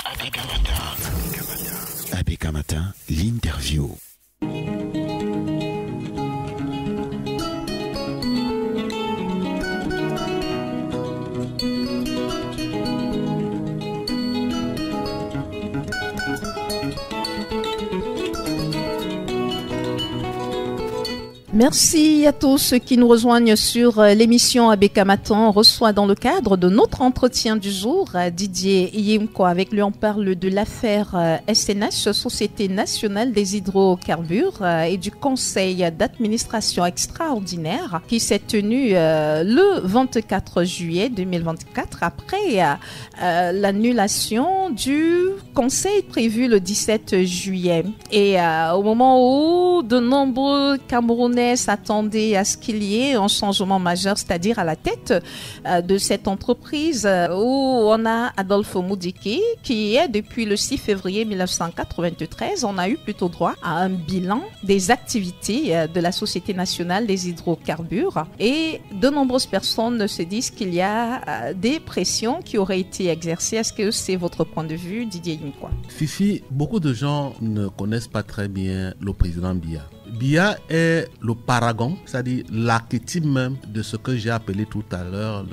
ABK Matin, l'interview. Merci à tous ceux qui nous rejoignent sur l'émission ABK Matin. On reçoit dans le cadre de notre entretien du jour Didier Yimko. Avec lui, on parle de l'affaire SNH, Société Nationale des Hydrocarbures, et du conseil d'administration extraordinaire qui s'est tenu le 24 juillet 2024 après l'annulation du conseil prévu le 17 juillet. Et au moment où de nombreux Camerounais s'attendaient à ce qu'il y ait un changement majeur, c'est-à-dire à la tête de cette entreprise, où on a Adolphe Moudiki qui est depuis le 6 février 1993. On a eu plutôt droit à un bilan des activités de la Société Nationale des Hydrocarbures, et de nombreuses personnes se disent qu'il y a des pressions qui auraient été exercées. Est-ce que c'est votre point de vue, Didier Yimko? Fifi, beaucoup de gens ne connaissent pas très bien le président Biya. Biya est le paragon, c'est-à-dire l'archétype même de ce que j'ai appelé tout à l'heure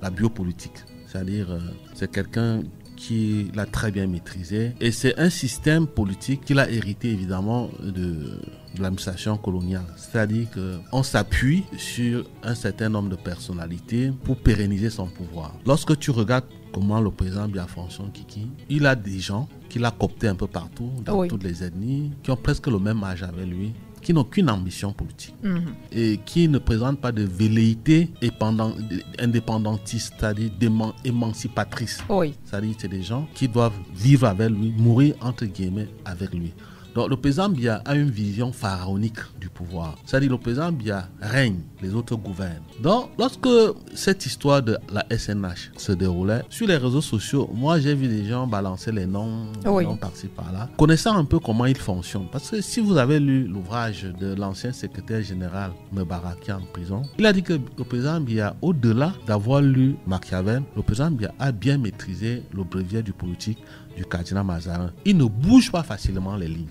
la biopolitique. C'est-à-dire, c'est quelqu'un qui l'a très bien maîtrisé, et c'est un système politique qu'il a hérité évidemment de l'administration coloniale. C'est-à-dire qu'on s'appuie sur un certain nombre de personnalités pour pérenniser son pouvoir. Lorsque tu regardes comment le président Biya fonctionne, Kiki, il a des gens qu'il a cooptés un peu partout, dans toutes les ethnies, qui ont presque le même âge avec lui, qui n'ont aucune ambition politique et qui ne présentent pas de velléité indépendantiste, c'est-à-dire émancipatrice. C'est-à-dire c'est des gens qui doivent vivre avec lui, mourir entre guillemets avec lui. Donc le président Biya a une vision pharaonique du pouvoir. C'est-à-dire le président Biya règne, les autres gouvernent. Donc lorsque cette histoire de la SNH se déroulait, sur les réseaux sociaux, moi j'ai vu des gens balancer les noms, par-ci par-là, connaissant un peu comment ils fonctionnent. Parce que si vous avez lu l'ouvrage de l'ancien secrétaire général Mebaraki en prison, il a dit que le président Biya, au-delà d'avoir lu Machiavel, le président Biya a bien maîtrisé le brevet du politique du cardinal Mazarin. Il ne bouge pas facilement les lignes.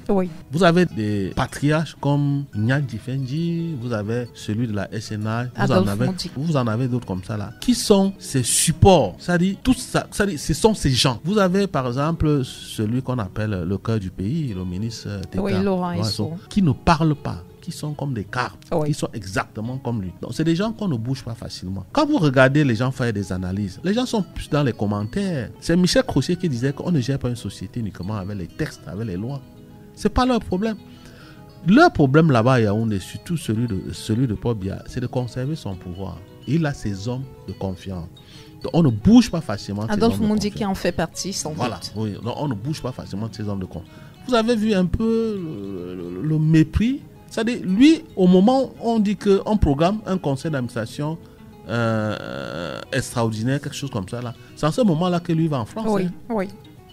Vous avez des patriarches comme Nyadi Fendi, vous avez celui de la SNH, vous en avez d'autres comme ça là, qui sont ces supports. C'est-à-dire, tout ça, ce sont ces gens. Vous avez par exemple celui qu'on appelle le cœur du pays, le ministre d'État, Laurent Esso, qui ne parle pas, qui sont comme des cartes, qui sont exactement comme lui. Donc c'est des gens qu'on ne bouge pas facilement. Quand vous regardez les gens faire des analyses, les gens sont plus dans les commentaires. C'est Michel Crochet qui disait qu'on ne gère pas une société uniquement avec les textes, avec les lois. C'est pas leur problème. Leur problème là-bas à Yaoundé, surtout celui de Paul Biya, c'est de conserver son pouvoir. Il a ses hommes de confiance. Donc on ne bouge pas facilement. Adolphe Moudiki en fait partie, sans doute. Oui. Donc on ne bouge pas facilement de ces hommes de confiance. Vous avez vu un peu le mépris. C'est-à-dire, lui, au moment où on dit qu'on programme un conseil d'administration extraordinaire, quelque chose comme ça, là, c'est en ce moment-là que lui va en France.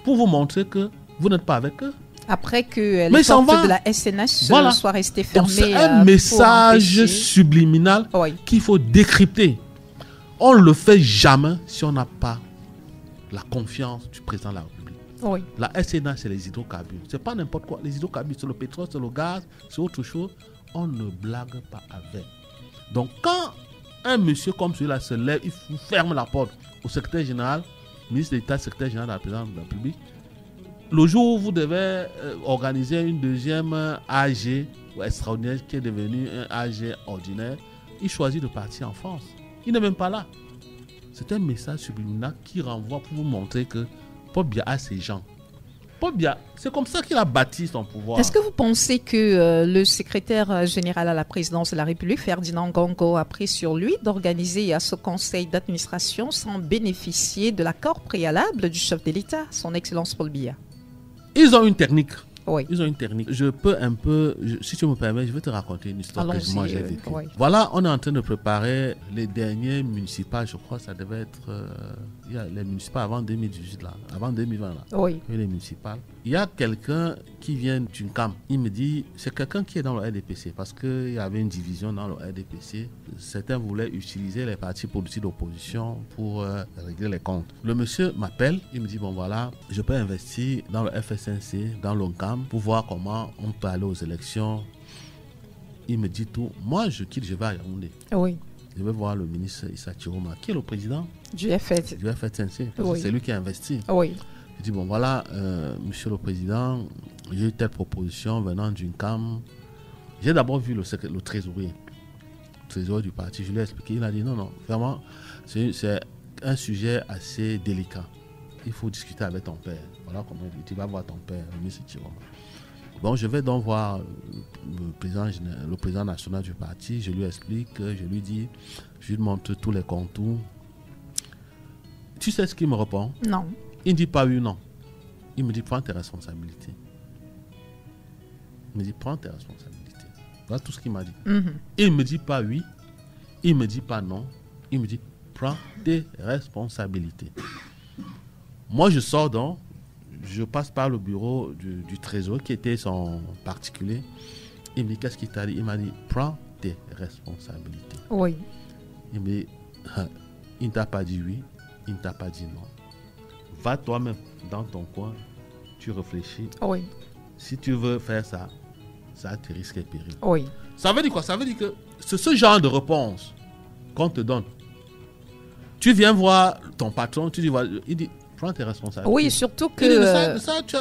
Pour vous montrer que vous n'êtes pas avec eux. Après que les portes de la SNH soient restées fermées. C'est un message subliminal qu'il faut décrypter. On ne le fait jamais si on n'a pas la confiance du président de la République. La SNH, c'est les hydrocarbures. C'est pas n'importe quoi. Les hydrocarbures, c'est le pétrole, c'est le gaz, c'est autre chose. On ne blague pas avec. Donc, quand un monsieur comme celui-là se lève, il ferme la porte au secrétaire général, ministre d'État, secrétaire général de la présidence de la République. Le jour où vous devez organiser une deuxième AG extraordinaire qui est devenue un AG ordinaire, il choisit de partir en France. Il n'est même pas là. C'est un message subliminal qui renvoie pour vous montrer que Paul Biya a ses gens. Paul Biya, c'est comme ça qu'il a bâti son pouvoir. Est-ce que vous pensez que le secrétaire général à la présidence de la République, Ferdinand Ngongo, a pris sur lui d'organiser ce conseil d'administration sans bénéficier de l'accord préalable du chef de l'État, son Excellence Paul Biya? Ils ont une technique. Ils ont une technique. Je peux un peu, si tu me permets, je vais te raconter une histoire que moi j'ai vécue. Voilà, on est en train de préparer les derniers municipales, je crois que ça devait être il y a les municipales avant 2018, là, avant 2020. Là, oui. Les municipales. Il y a quelqu'un qui vient d'une CAM. Il me dit, c'est quelqu'un qui est dans le RDPC parce qu'il y avait une division dans le RDPC. Certains voulaient utiliser les partis politiques d'opposition pour régler les comptes. Le monsieur m'appelle, il me dit, bon voilà, je peux investir dans le FSNC, dans l'ONCAM pour voir comment on peut aller aux élections. Il me dit tout. Moi, je quitte, je vais à Yaoundé. Oui. Je vais voir le ministre Issa Chiroma, qui est le président du FSNC. C'est lui qui a investi. Oui. Je dis, bon voilà, monsieur le président, j'ai eu telle proposition venant d'une CAM. J'ai d'abord vu le trésorier du parti. Je lui ai expliqué. Il a dit, non, vraiment, c'est un sujet assez délicat. Il faut discuter avec ton père. Voilà comment il dit. Tu vas voir ton père, le ministre Chiroma. Bon, je vais donc voir le président national du parti. Je lui explique, je lui dis, je lui montre tous les contours. Tu sais ce qu'il me répond? Non. Il ne dit pas oui, non. Il me dit, prends tes responsabilités. Il me dit, prends tes responsabilités. Voilà tout ce qu'il m'a dit. Il ne me dit pas oui. Il ne me dit pas non. Il me dit, prends tes responsabilités. Moi, je sors donc. Je passe par le bureau du trésor qui était son particulier. Il me dit, qu'est-ce qu'il t'a dit? Il m'a dit, prends tes responsabilités. Oui. Il me dit, il ne t'a pas dit oui, il ne t'a pas dit non. Va toi-même dans ton coin, tu réfléchis. Oui. Si tu veux faire ça, ça te risque et péril. Oui. Ça veut dire quoi? Ça veut dire que c'est ce genre de réponse qu'on te donne. Tu viens voir ton patron, tu dis, il dit, prends tes responsabilités. Oui, surtout que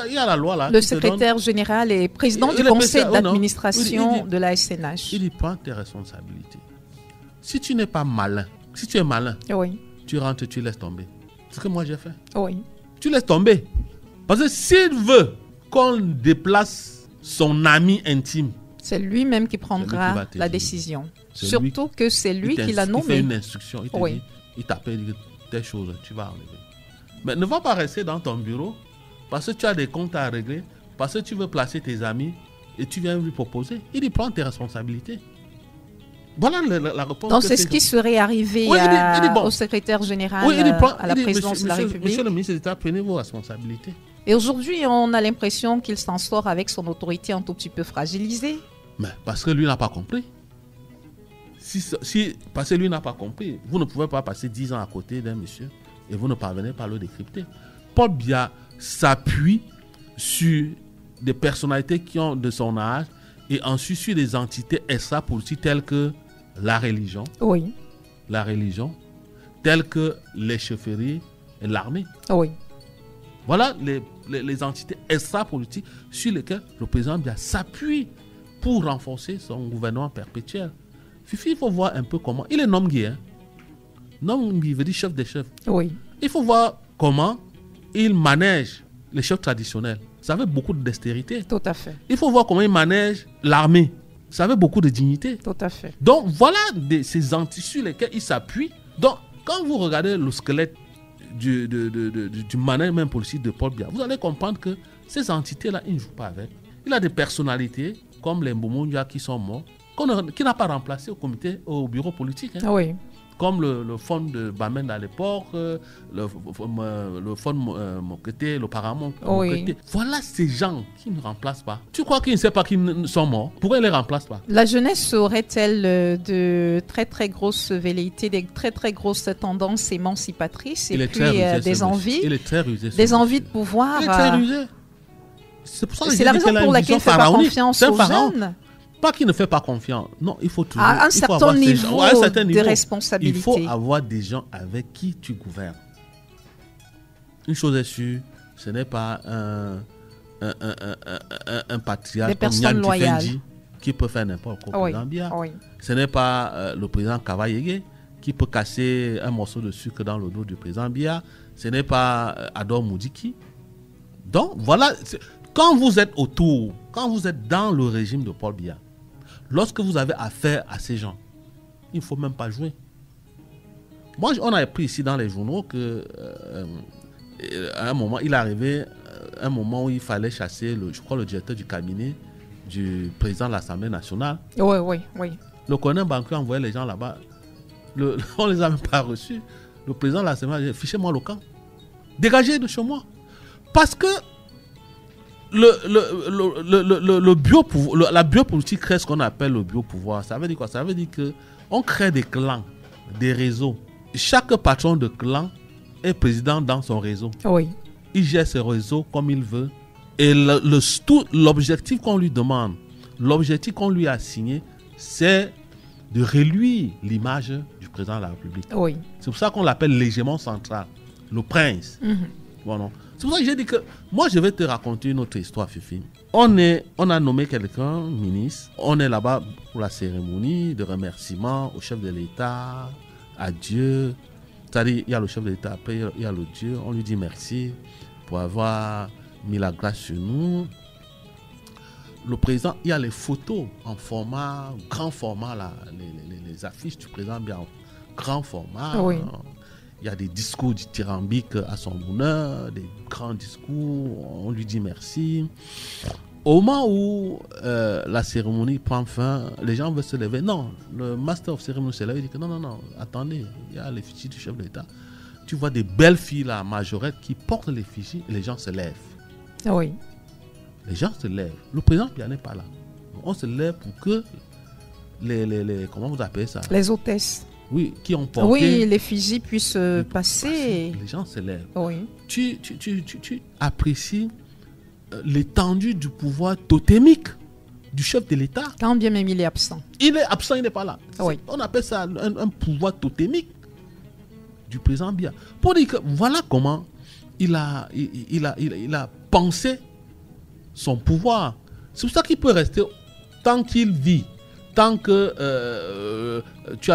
il y a la loi là. Le secrétaire général et président du conseil d'administration de la SNH. Il dit, prends tes responsabilités. Si tu n'es pas malin, si tu es malin, oui. Tu rentres, tu laisses tomber. C'est ce que moi j'ai fait. Oui. Tu laisses tomber. Parce que s'il veut qu'on déplace son ami intime, c'est lui-même qui prendra la décision. Surtout que c'est lui qui l'a nommé. Il fait une instruction, il te dit, il t'appelle, il dit telle chose, tu vas enlever. Mais ne va pas rester dans ton bureau parce que tu as des comptes à régler, parce que tu veux placer tes amis et tu viens lui proposer. Il dit, prends tes responsabilités. Voilà la réponse. Donc c'est ce qui serait arrivé au secrétaire général, à la présidence de la République. Monsieur le ministre d'État, prenez vos responsabilités. Et aujourd'hui, on a l'impression qu'il s'en sort avec son autorité un tout petit peu fragilisée. Mais parce que lui n'a pas compris. Parce que lui n'a pas compris, vous ne pouvez pas passer 10 ans à côté d'un monsieur et vous ne parvenez pas à le décrypter. Paul Biya s'appuie sur des personnalités qui ont de son âge et ensuite sur des entités extra-politiques telles que la religion. Oui. La religion, telles que les chefferies et l'armée. Oui. Voilà les entités extra-politiques sur lesquelles le président Biya s'appuie pour renforcer son gouvernement perpétuel. Fifi, il faut voir un peu comment. Il est Nomgui, hein. Nomgui veut dire chef des chefs. Oui. Il faut voir comment il manège les chefs traditionnels. Ça avait beaucoup de dextérité. Tout à fait. Il faut voir comment il manège l'armée. Ça avait beaucoup de dignité. Tout à fait. Donc, voilà ces entités sur lesquelles il s'appuie. Donc, quand vous regardez le squelette du management politique de Paul Biya, vous allez comprendre que ces entités-là, il ne joue pas avec. Il a des personnalités comme les Mbomondia qui sont morts, qui n'a pas remplacé au bureau politique. Hein. Oui. Comme le fonds de Bamenda à l'époque, le fonds Mokete, le Paramount Mokete. Voilà ces gens qui ne remplacent pas. Tu crois qu'ils ne savent pas qu'ils sont morts? Pourquoi ils ne les remplacent pas? La jeunesse aurait-elle de très très grosses velléités, des très très grosses tendances émancipatrices et puis des envies, des envies de pouvoir. Il est très rusé. C'est la raison pour laquelle il ne fait pas confiance aux jeunes. Pas qu'il ne fait pas confiance. Non, il faut toujours. À un certain niveau de responsabilité. Il faut avoir des gens avec qui tu gouvernes. Une chose est sûre, ce n'est pas un patriarche comme Nyan Tifendi qui peut faire n'importe quoi au Gambia. Oui. Ce n'est pas le président Kavayege qui peut casser un morceau de sucre dans le dos du président Biya. Ce n'est pas Ador Moudiki. Donc, voilà. Quand vous êtes autour, quand vous êtes dans le régime de Paul Biya, lorsque vous avez affaire à ces gens, il ne faut même pas jouer. Moi, on a appris ici dans les journaux que à un moment, il est arrivé un moment où il fallait chasser, je crois, le directeur du cabinet du président de l'Assemblée nationale. Oui. Le colonel Banque a envoyé les gens là-bas. On ne les a même pas reçus. le président de l'Assemblée a dit, fichez-moi le camp. Dégagez de chez moi. Parce que la biopolitique crée ce qu'on appelle le biopouvoir. Ça veut dire quoi? Ça veut dire qu'on crée des clans, des réseaux. Chaque patron de clan est président dans son réseau. Oui. Il gère ses réseaux comme il veut. Et l'objectif qu'on lui demande, l'objectif qu'on lui a assigné, c'est de réduire l'image du président de la République. Oui. C'est pour ça qu'on l'appelle l'hégémon central, le prince. Bon, c'est pour ça que j'ai dit que moi, je vais te raconter une autre histoire, Fifi. On a nommé quelqu'un ministre. On est là-bas pour la cérémonie de remerciement au chef de l'État, à Dieu. C'est-à-dire, il y a le chef de l'État, après il y a le Dieu. On lui dit merci pour avoir mis la grâce sur nous. Le président, il y a les photos en format, grand format, là, les affiches du président bien en grand format. Oui. Il y a des discours dithyrambiques à son honneur, des grands discours, on lui dit merci. Au moment où la cérémonie prend fin, les gens veulent se lever. Non, le master of ceremony se lève et dit que non, attendez, il y a l'effigie du chef de l'État. Tu vois des belles filles là, majorettes, qui portent l'effigie et les gens se lèvent. Oui. Les gens se lèvent. Le président n'est pas là. On se lève pour que comment vous appelez ça? Les hôtesses. Oui, qui ont porté. Oui, l'effigie puisse passer. Les gens se lèvent. Oui. Tu apprécies l'étendue du pouvoir totémique du chef de l'État. Quand bien même il est absent. Il est absent, il n'est pas là. Oui. On appelle ça un pouvoir totémique du président Biya. Pour dire que voilà comment il a pensé son pouvoir. C'est pour ça qu'il peut rester tant qu'il vit, tant que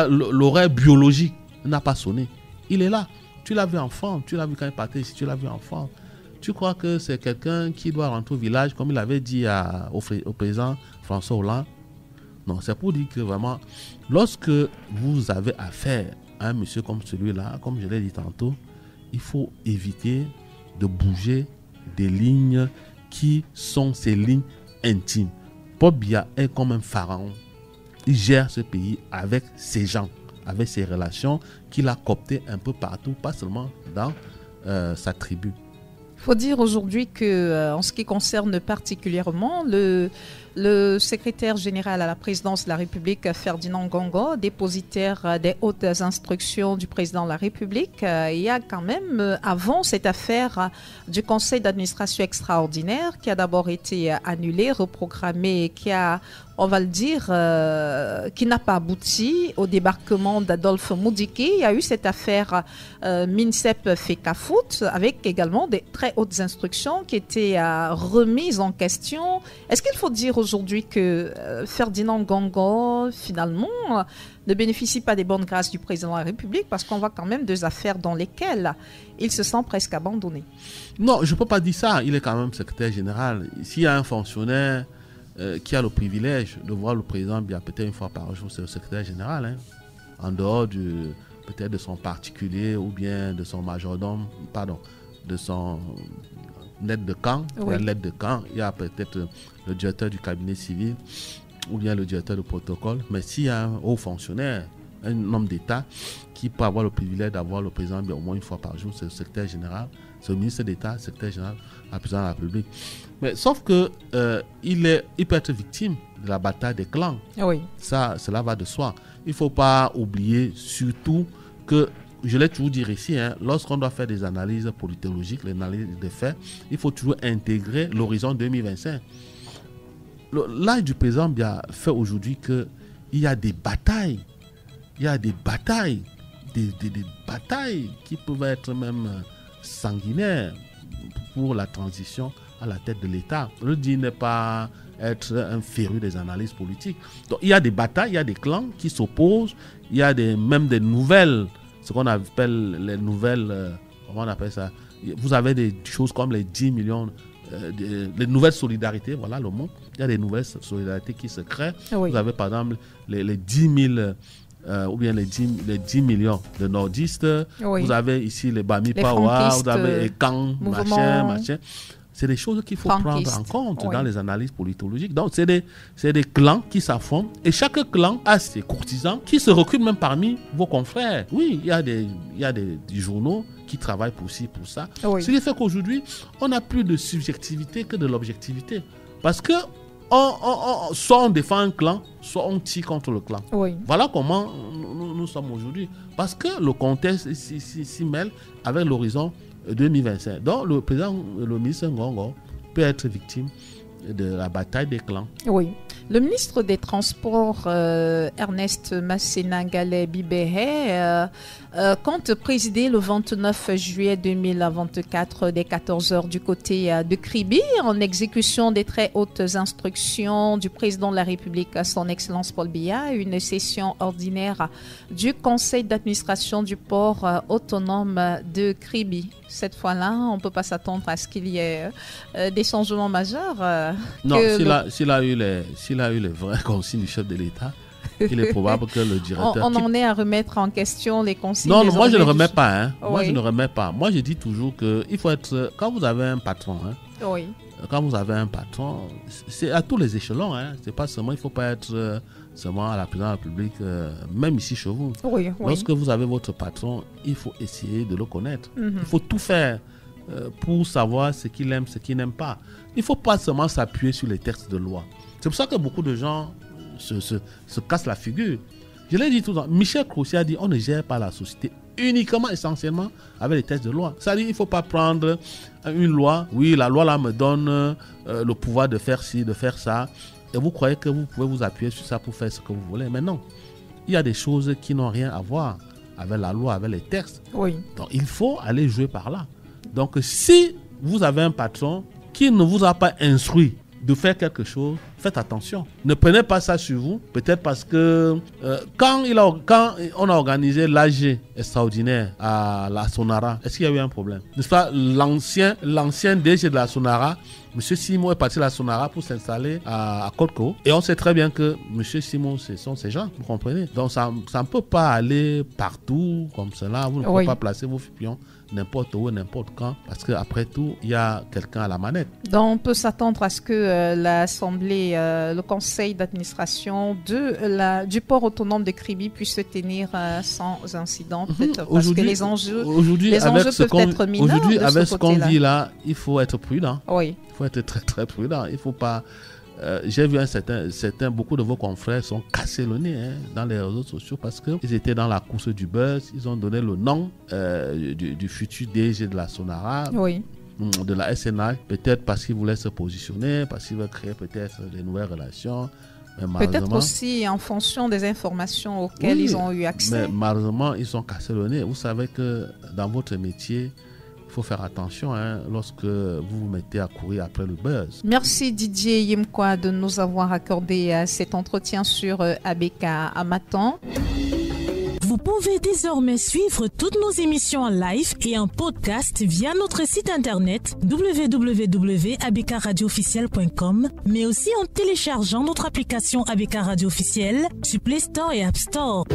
l'horaire biologique n'a pas sonné. Il est là. Tu l'as vu enfant, tu l'as vu quand il partait ici, tu l'as vu enfant. Tu crois que c'est quelqu'un qui doit rentrer au village, comme il avait dit au président François Hollande? Non, c'est pour dire que vraiment, lorsque vous avez affaire à un monsieur comme celui-là, comme je l'ai dit tantôt, il faut éviter de bouger des lignes qui sont ces lignes intimes. Paul Biya est comme un pharaon. Il gère ce pays avec ses gens, avec ses relations qu'il a cooptées un peu partout, pas seulement dans sa tribu. Il faut dire aujourd'hui que, en ce qui concerne particulièrement le secrétaire général à la présidence de la République, Ferdinand Ngongo, dépositaire des hautes instructions du président de la République, il y a quand même, avant cette affaire du conseil d'administration extraordinaire, qui a d'abord été annulée, reprogrammée, qui a, on va le dire, qui n'a pas abouti au débarquement d'Adolphe Moudiki. Il y a eu cette affaire MINSEP FECAFOOT, avec également des très hautes instructions qui étaient remises en question. Est-ce qu'il faut dire aujourd'hui que Ferdinand Ngongo, finalement, ne bénéficie pas des bonnes grâces du président de la République, parce qu'on voit quand même deux affaires dans lesquelles il se sent presque abandonné? Non, je ne peux pas dire ça. Il est quand même secrétaire général. S'il y a un fonctionnaire qui a le privilège de voir le président bien peut-être une fois par jour, c'est le secrétaire général, hein, en dehors peut-être de son particulier ou bien de son majordome, de son aide de camp. Oui. L'aide de camp, il y a peut-être le directeur du cabinet civil ou bien le directeur de protocole. Mais s'il y a un haut fonctionnaire, un homme d'État qui peut avoir le privilège d'avoir le président bien au moins une fois par jour, c'est le secrétaire général, c'est le ministre d'État, secrétaire général, le président de la République. Mais sauf que il peut être victime de la bataille des clans. Oui. Cela va de soi. Il ne faut pas oublier surtout que, je l'ai toujours dit ici, hein, lorsqu'on doit faire des analyses politologiques, les analyses des faits, il faut toujours intégrer l'horizon 2025. L'âge du président Biya fait aujourd'hui qu'il y a des batailles. Il y a des batailles qui peuvent être même sanguinaires pour la transition à la tête de l'État. Je dis ne pas être un féru des analyses politiques. Donc il y a des batailles, il y a des clans qui s'opposent, il y a même des nouvelles, ce qu'on appelle les nouvelles, comment on appelle ça? Vous avez des choses comme les 10 millions, les nouvelles solidarités, voilà le mot. Il y a des nouvelles solidarités qui se créent. Oui. Vous avez par exemple les 10 000 ou bien les 10 millions de nordistes. Oui. Vous avez ici les Bami Pawa, vous avez les Kang, machin. C'est des choses qu'il faut prendre en compte dans les analyses politologiques. Donc, c'est des clans qui s'affrontent et chaque clan a ses courtisans qui se recrutent même parmi vos confrères. Oui, il y a des journaux qui travaillent pour ci, pour ça. Ce qui fait qu'aujourd'hui, on n'a plus de subjectivité que de l'objectivité. Parce que soit on défend un clan, soit on tire contre le clan. Voilà comment nous sommes aujourd'hui. Parce que le contexte s'y mêle avec l'horizon 2025. Donc, le ministre Ngongo peut être victime de la bataille des clans. Oui. Le ministre des Transports, Ernest Masséna Gallet Bibéhé, compte présider le 29 juillet 2024 dès 14h du côté de Kribi, en exécution des très hautes instructions du président de la République, son Excellence Paul Biya, une session ordinaire du conseil d'administration du port autonome de Kribi. Cette fois-là, on ne peut pas s'attendre à ce qu'il y ait des changements majeurs. Non, s'il a eu les vraies consignes du chef de l'État, il est probable que le directeur... On en est à remettre en question les consignes. Non, moi je ne remets pas. Moi je ne remets pas. Moi je dis toujours qu'il faut être... Quand vous avez un patron, quand vous avez un patron, c'est à tous les échelons. C'est pas seulement, il ne faut pas être seulement à la présidence de la République, même ici chez vous. Lorsque vous avez votre patron, il faut essayer de le connaître. Il faut tout faire pour savoir ce qu'il aime, ce qu'il n'aime pas. Il ne faut pas seulement s'appuyer sur les textes de loi. C'est pour ça que beaucoup de gens se cassent la figure. Je l'ai dit tout le temps. Michel Crochet a dit on ne gère pas la société uniquement, essentiellement, avec les textes de loi. C'est-à-dire il ne faut pas prendre une loi. Oui, la loi là me donne le pouvoir de faire ci, de faire ça. Et vous croyez que vous pouvez vous appuyer sur ça pour faire ce que vous voulez. Mais non. Il y a des choses qui n'ont rien à voir avec la loi, avec les textes. Donc il faut aller jouer par là. Donc si vous avez un patron qui ne vous a pas instruit de faire quelque chose, faites attention. Ne prenez pas ça sur vous. Peut-être parce que quand on a organisé l'AG extraordinaire à la Sonara, est-ce qu'il y a eu un problème? N'est-ce pas, l'ancien DG de la Sonara, M. Simon est parti à la Sonara pour s'installer à Kotko. Et on sait très bien que M. Simon, ce sont ces gens, vous comprenez? Donc ça ne peut pas aller partout comme cela. Vous ne pouvez pas placer vos pions n'importe où, n'importe quand, parce qu'après tout, il y a quelqu'un à la manette. Donc, on peut s'attendre à ce que l'Assemblée, le conseil d'administration du port autonome de Kribi puisse se tenir sans incident, parce que les enjeux peuvent être mineurs. Aujourd'hui, avec ce qu'on vit là, il faut être prudent. Il faut être très, très prudent. Il ne faut pas... j'ai vu beaucoup de vos confrères sont cassés le nez dans les réseaux sociaux parce qu'ils étaient dans la course du buzz. Ils ont donné le nom du futur DG de la Sonara, de la SNA, peut-être parce qu'ils voulaient se positionner, parce qu'ils veulent créer peut-être des nouvelles relations. Peut-être aussi en fonction des informations auxquelles ils ont eu accès. Mais malheureusement, ils ont cassé le nez. Vous savez que dans votre métier, il faut faire attention lorsque vous vous mettez à courir après le buzz. Merci Didier Yemkwa de nous avoir accordé cet entretien sur ABK Amatan. Vous pouvez désormais suivre toutes nos émissions en live et en podcast via notre site internet www.abkradioofficiel.com, mais aussi en téléchargeant notre application ABK Radio Officiel sur Play Store et App Store.